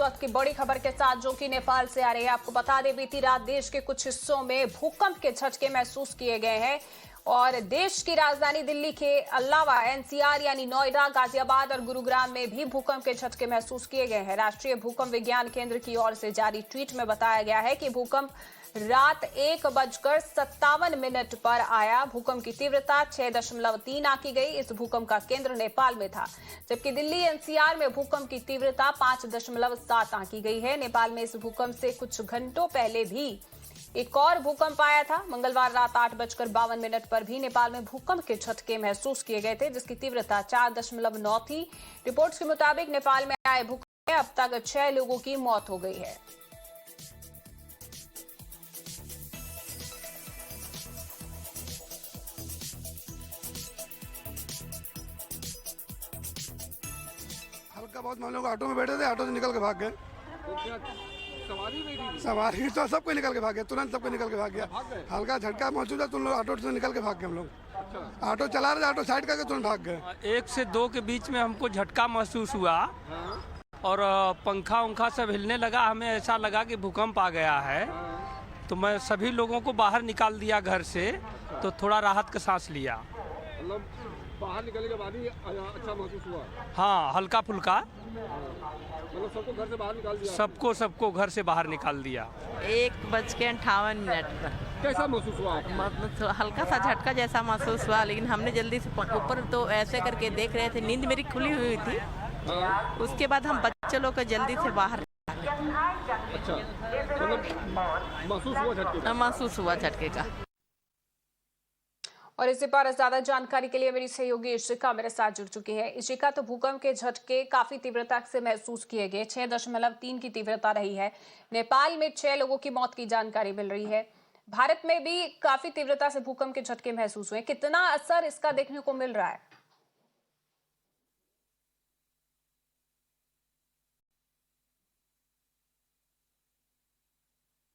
वक्त की बड़ी खबर के साथ जो कि नेपाल से आ रही है। आपको बता दें बीती रात देश के कुछ हिस्सों में भूकंप के झटके महसूस किए गए हैं और देश की राजधानी दिल्ली के अलावा एनसीआर यानी नोएडा, गाजियाबाद और गुरुग्राम में भी भूकंप के झटके महसूस किए गए हैं। राष्ट्रीय भूकंप विज्ञान केंद्र की ओर से जारी ट्वीट में बताया गया है कि भूकंप रात 1:57 पर आया। भूकंप की तीव्रता 6.3 आंकी गई। इस भूकंप का केंद्र नेपाल में था, जबकि दिल्ली एनसीआर में भूकंप की तीव्रता 5.7 आंकी गई है। नेपाल में इस भूकंप से कुछ घंटों पहले भी एक और भूकंप आया था। मंगलवार रात 8:52 पर भी नेपाल में भूकंप के झटके महसूस किए गए थे, जिसकी तीव्रता 4.9 थी। रिपोर्ट्स के मुताबिक नेपाल में आए भूकंप में अब तक 6 लोगों की मौत हो गई है। हल्का बहुत हम लोग ऑटो में बैठे थे, ऑटो से निकल के भाग गए। तो क्या सवारी नहीं थी? सवारी तो सबको निकल के भाग गया, तुरंत सबको निकल के भाग गया। हल्का झटका महसूस है तो लोग ऑटो से निकल के भाग गए। हम लोग अच्छा। ऑटो चला रहे थे, ऑटो साइड करके तुरंत भाग गए। 1 से 2 के बीच में हमको झटका महसूस हुआ हाँ, और पंखा उंखा सब हिलने लगा। हमें ऐसा लगा कि भूकंप आ गया है, हाँ। तो मैं सभी लोगों को बाहर निकाल दिया घर से, तो थोड़ा राहत का सांस लिया। मतलब बाहर निकलने के बाद ही अच्छा महसूस हुआ। हाँ, हल्का फुल्का मतलब सबको घर से बाहर निकाल दिया। सबको घर से बाहर निकाल दिया। 1:58 पर कैसा महसूस हुआ? मतलब तो हल्का सा झटका जैसा महसूस हुआ, लेकिन हमने जल्दी से ऊपर तो ऐसे करके देख रहे थे, नींद मेरी खुली हुई थी। हाँ। उसके बाद हम बच्चे लोग को जल्दी से बाहर अच्छा, मतलब महसूस हुआ झटके का। और इसी पर ज्यादा जानकारी के लिए मेरी सहयोगी इशिका मेरे साथ जुड़ चुकी है। इशिका, तो भूकंप के झटके काफी तीव्रता से महसूस किए गए, 6.3 की तीव्रता रही है। नेपाल में 6 लोगों की मौत की जानकारी मिल रही है। भारत में भी काफी तीव्रता से भूकंप के झटके महसूस हुए। कितना असर इसका देखने को मिल रहा है?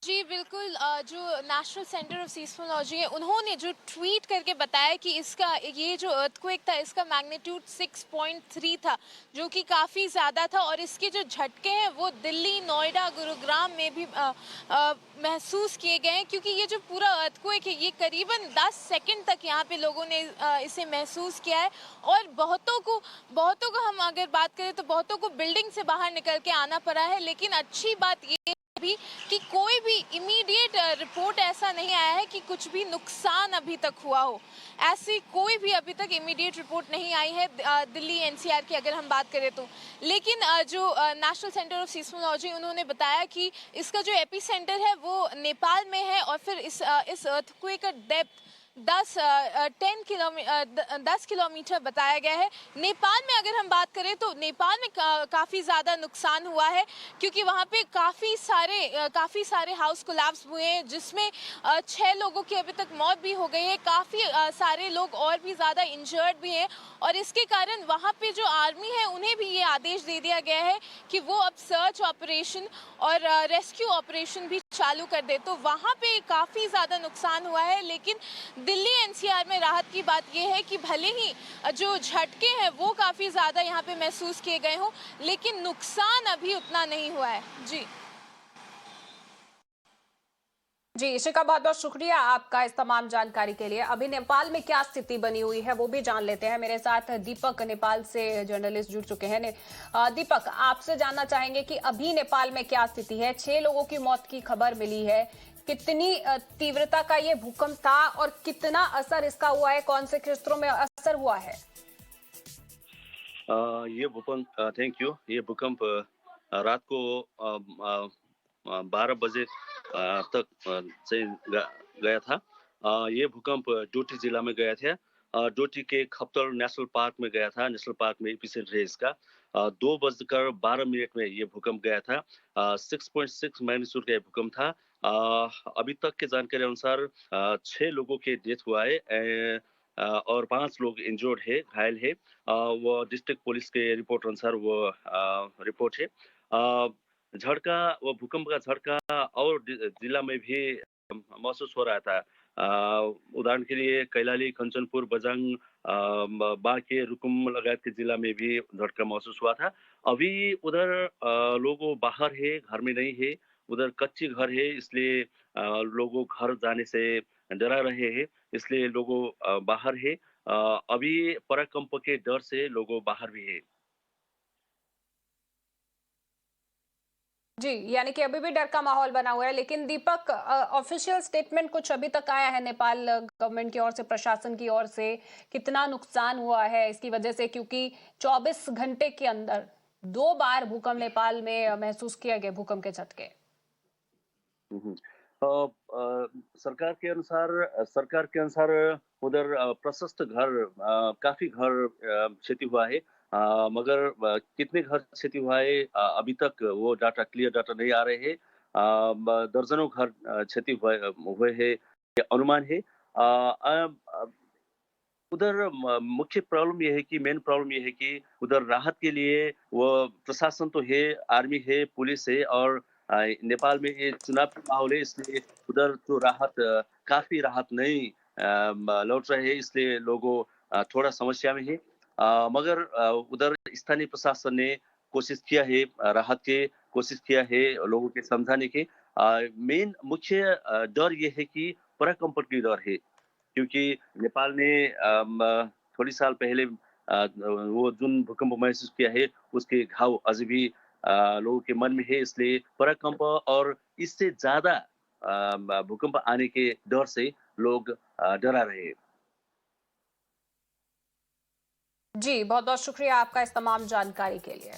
जी बिल्कुल, जो नेशनल सेंटर ऑफ सीस्मोलॉजी है उन्होंने जो ट्वीट करके बताया कि इसका ये जो अर्थक्वेक था इसका मैग्नीट्यूड 6.3 था, जो कि काफ़ी ज़्यादा था। और इसके जो झटके हैं वो दिल्ली, नोएडा, गुरुग्राम में भी महसूस किए गए हैं, क्योंकि ये जो पूरा अर्थक्वेक है ये करीबन 10 सेकंड तक यहाँ पे लोगों ने इसे महसूस किया है। और बहुतों को हम अगर बात करें तो बहुतों को बिल्डिंग से बाहर निकल के आना पड़ा है। लेकिन अच्छी बात ये भी कि कोई भी इमीडिएट रिपोर्ट ऐसा नहीं आया है कि कुछ भी नुकसान अभी तक हुआ हो। ऐसी कोई भी अभी तक इमीडिएट रिपोर्ट नहीं आई है दिल्ली एनसीआर की अगर हम बात करें तो। लेकिन जो नेशनल सेंटर ऑफ सीस्मोलॉजी उन्होंने बताया कि इसका जो एपी सेंटर है वो नेपाल में है और फिर इस अर्थक्वेक का डेप्थ 10 किलोमीटर बताया गया है। नेपाल में अगर हम बात करें तो नेपाल में काफ़ी ज़्यादा नुकसान हुआ है, क्योंकि वहाँ पे काफ़ी सारे हाउस कोलैप्स हुए हैं, जिसमें 6 लोगों की अभी तक मौत भी हो गई है। काफ़ी सारे लोग और भी ज़्यादा इंजर्ड भी हैं और इसके कारण वहाँ पे जो आर्मी है उन्हें भी ये आदेश दे दिया गया है कि वो अब सर्च ऑपरेशन और रेस्क्यू ऑपरेशन भी चालू कर दे। तो वहाँ पे काफ़ी ज़्यादा नुकसान हुआ है। लेकिन दिल्ली एनसीआर में राहत की बात यह है कि भले ही जो झटके हैं वो काफ़ी ज़्यादा यहाँ पे महसूस किए गए हों, लेकिन नुकसान अभी उतना नहीं हुआ है। जी इशिका, बहुत बहुत शुक्रिया आपका इस तमाम जानकारी के लिए। अभी नेपाल में क्या स्थिति बनी हुई है वो भी जान लेते हैं। मेरे साथ दीपक नेपाल से जर्नलिस्ट जुड़ चुके हैं। दीपक, आपसे जानना चाहेंगे कि अभी नेपाल में क्या स्थिति है। 6 लोगों की मौत की खबर मिली है। कितनी तीव्रता का ये भूकंप था और कितना असर इसका हुआ है, कौन से क्षेत्रों में असर हुआ है? ये भूकंप थैंक यू। ये भूकंप रात को 12 बजे तक से गया था। ये भूकंप डोटी जिला में गया था। डोटी के खप्तर नेशनल पार्क में गया था। नेशनल पार्क में एपिसेंटर है इसका। 2:12 में ये भूकंप गया था। 6.6 मैग्नीट्यूड का भूकंप था। अभी तक की जानकारी अनुसार 6 लोगों के डेथ हुआ है और 5 लोग इंजर्ड है, घायल है। वो डिस्ट्रिक्ट पुलिस के रिपोर्ट अनुसार वो रिपोर्ट है। झटका, वो भूकंप का झटका और जिला में भी महसूस हो रहा था। उदाहरण के लिए कैलाली, कंचनपुर, बजांग, बाँके, रुकुम लगायत के जिला में भी झटका महसूस हुआ था। अभी उधर लोगों बाहर है, घर में नहीं है। उधर कच्ची घर है, इसलिए लोगों घर जाने से डरा रहे हैं, इसलिए लोगों बाहर है। अभी पराकंप के डर से लोगों बाहर भी है। जी, यानी कि अभी भी डर का माहौल बना हुआ है। लेकिन दीपक, ऑफिशियल स्टेटमेंट कुछ अभी तक आया है नेपाल गवर्नमेंट की ओर से, प्रशासन की ओर से? कितना नुकसान हुआ है इसकी वजह से? क्योंकि 24 घंटे के अंदर 2 बार भूकंप नेपाल में महसूस किया गया, भूकंप के झटके। हम्म। सरकार के अनुसार उधर प्रशस्त घर, काफी घर क्षति हुआ है। मगर कितने घर क्षति हुआ है अभी तक वो डाटा, क्लियर डाटा नहीं आ रहे हैं। दर्जनों घर क्षति हुए हैं, ये अनुमान है। उधर मुख्य प्रॉब्लम ये है कि, मेन प्रॉब्लम ये है कि उधर राहत के लिए वो प्रशासन तो है, आर्मी है, पुलिस है, और नेपाल में ये चुनाव का माहौल है, इसलिए उधर तो काफी राहत नहीं लौट रहे हैं, इसलिए लोगों थोड़ा समस्या में है। मगर उधर स्थानीय प्रशासन ने कोशिश किया है, राहत के कोशिश किया है, लोगों के समझाने के। मेन मुख्य डर ये है कि पराकंपन की डर है, क्योंकि नेपाल ने थोड़ी साल पहले वो जुन भूकंप महसूस किया है, उसके घाव अभी भी लोगों के मन में है, इसलिए पराकंप और इससे ज्यादा भूकंप आने के डर से लोग डरा रहे हैं। जी, बहुत बहुत शुक्रिया आपका इस तमाम जानकारी के लिए।